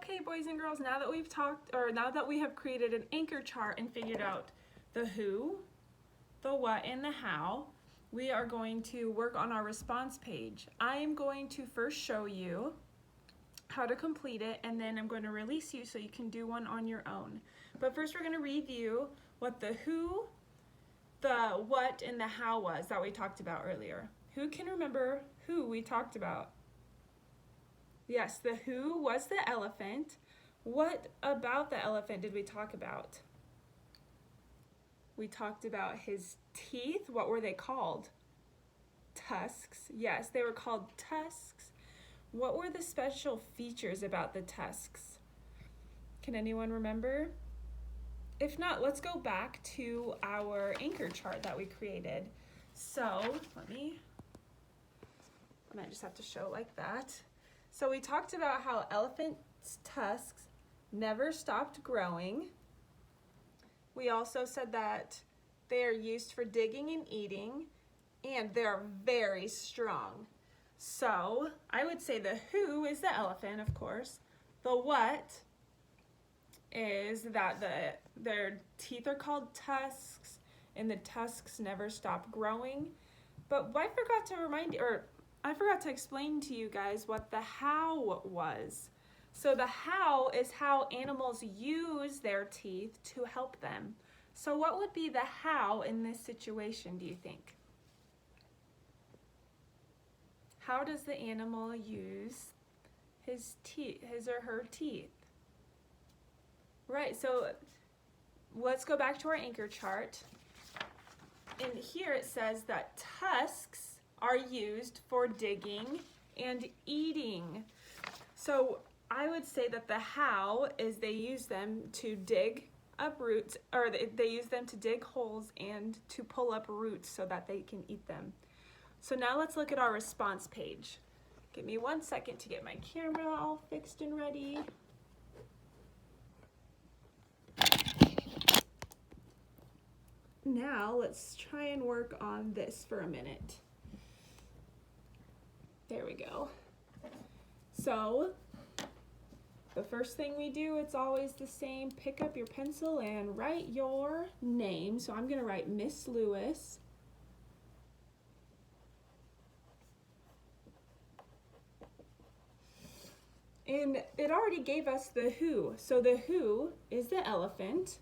Okay, boys and girls, now that we have created an anchor chart and figured out the who, the what, and the how, we are going to work on our response page. I am going to first show you how to complete it, and then I'm going to release you so you can do one on your own. But first we're going to review what the who, the what, and the how was that we talked about earlier. Who can remember who we talked about? Yes, the who was the elephant. What about the elephant did we talk about? We talked about his teeth. What were they called? Tusks. Yes, they were called tusks. What were the special features about the tusks? Can anyone remember? If not, let's go back to our anchor chart that we created. So, I might just have to show like that. So we talked about how elephants' tusks never stopped growing. We also said that they are used for digging and eating, and they're very strong. So I would say the who is the elephant, of course. The what is that their teeth are called tusks, and the tusks never stop growing. But I forgot to explain to you guys what the how was. So the how is how animals use their teeth to help them. So what would be the how in this situation, do you think? How does the animal use his or her teeth? Right, so let's go back to our anchor chart. And here it says that tusks are used for digging and eating. So I would say that the how is they use them to dig up roots, or they use them to dig holes and to pull up roots so that they can eat them. So now let's look at our response page. Give me 1 second to get my camera all fixed and ready. Now let's try and work on this for a minute. There we go. So the first thing we do, it's always the same. Pick up your pencil and write your name. So I'm going to write Miss Lewis. And it already gave us the who. So the who is the elephant.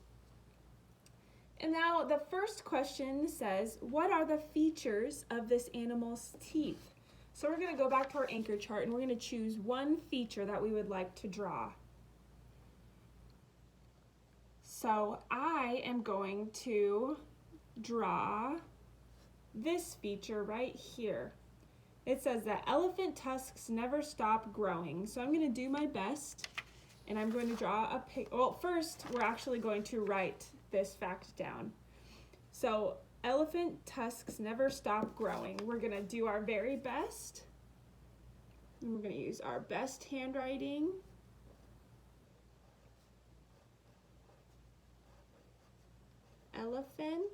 And now the first question says, what are the features of this animal's teeth? So we're going to go back to our anchor chart and we're going to choose one feature that we would like to draw. So I am going to draw this feature right here. It says that elephant tusks never stop growing. So I'm going to do my best and I'm going to draw a picture. Well, first we're actually going to write this fact down. So elephant tusks never stop growing. We're going to do our very best. And we're going to use our best handwriting. Elephant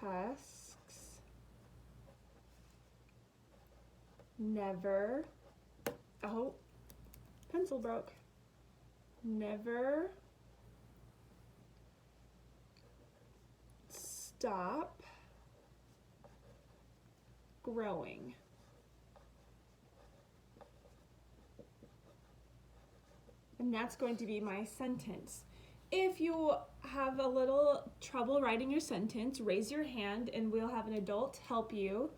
tusks never, oh, pencil broke. Never stop growing. And that's going to be my sentence. If you have a little trouble writing your sentence, raise your hand and we'll have an adult help you.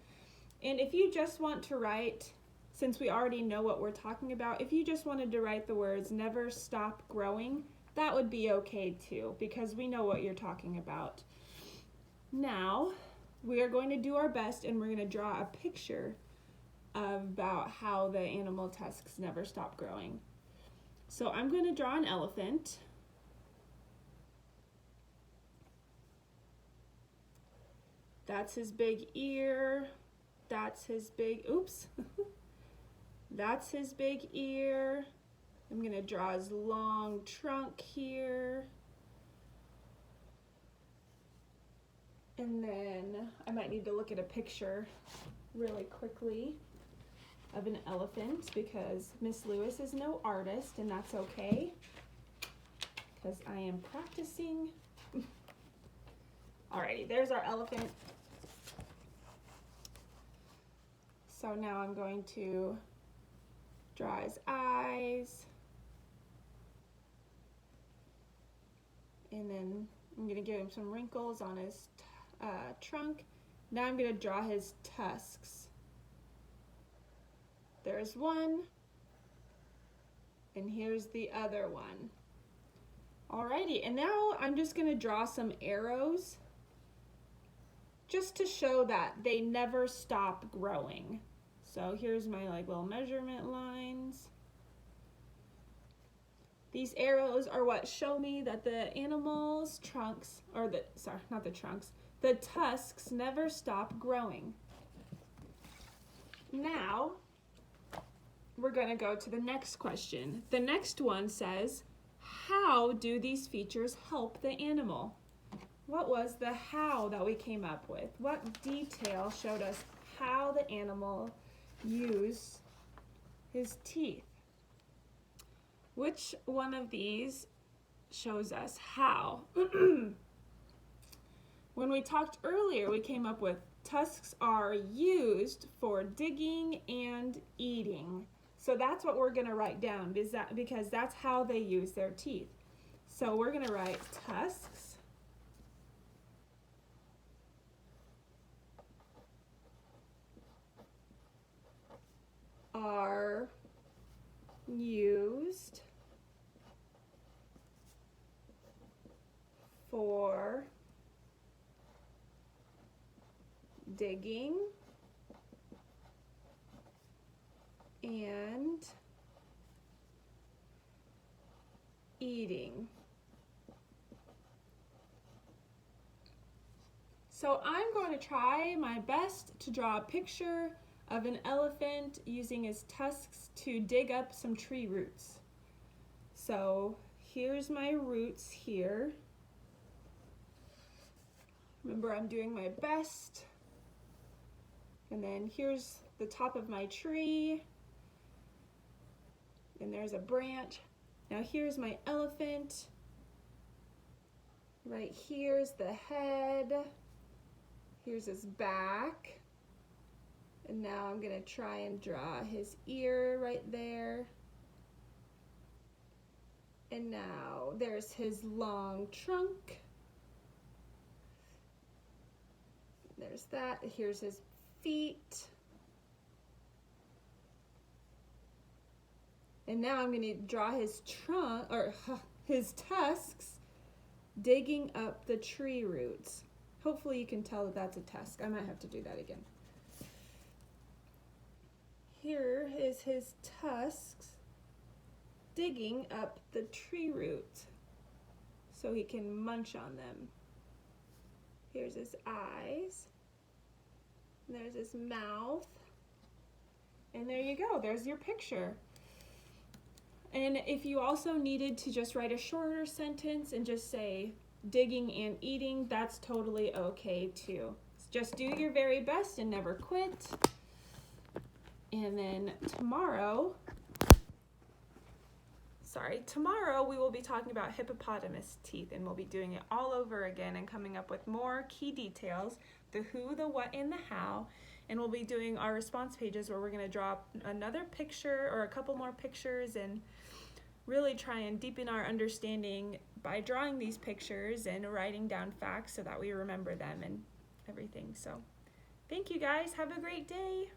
And if you just want to write, since we already know what we're talking about, if you just wanted to write the words never stop growing, that would be okay too, because we know what you're talking about. Now, we are going to do our best and we're going to draw a picture about how the animal tusks never stop growing. So I'm going to draw an elephant. That's his big ear. That's his big, oops. That's his big ear. I'm going to draw his long trunk here. And then I might need to look at a picture really quickly. of an elephant because Miss Lewis is no artist, and that's okay because I am practicing. Alrighty, there's our elephant. So now I'm going to draw his eyes. And then I'm going to give him some wrinkles on his trunk. Now I'm going to draw his tusks. There's one, and here's the other one. Alrighty, and now I'm just going to draw some arrows just to show that they never stop growing. So here's my little measurement lines. These arrows are what show me that the animal's trunks, or not the trunks, the tusks never stop growing. Now, we're going to go to the next question. The next one says, how do these features help the animal? What was the how that we came up with? What detail showed us how the animal used his teeth? Which one of these shows us how? When we talked earlier, we came up with tusks are used for digging and eating. So that's what we're going to write down because that's how they use their teeth. So we're going to write tusks are used for digging and eating. So I'm going to try my best to draw a picture of an elephant using his tusks to dig up some tree roots. So here's my roots here. Remember, I'm doing my best. And then here's the top of my tree. And there's a branch. Now here's my elephant. Right here's the head. Here's his back. And now I'm going to try and draw his ear right there. And now there's his long trunk. There's that. Here's his feet. And now I'm going to draw his trunk, or his tusks, digging up the tree roots. Hopefully you can tell that that's a tusk. I might have to do that again. Here is his tusks digging up the tree roots so he can munch on them. Here's his eyes. And there's his mouth. And there you go. There's your picture. And if you also needed to just write a shorter sentence and just say digging and eating, that's totally okay too. Just do your very best and never quit. And then tomorrow we will be talking about hippopotamus teeth, and we'll be doing it all over again and coming up with more key details, the who, the what, and the how. And we'll be doing our response pages where we're going to draw another picture or a couple more pictures and really try and deepen our understanding by drawing these pictures and writing down facts so that we remember them and everything. So thank you guys. Have a great day.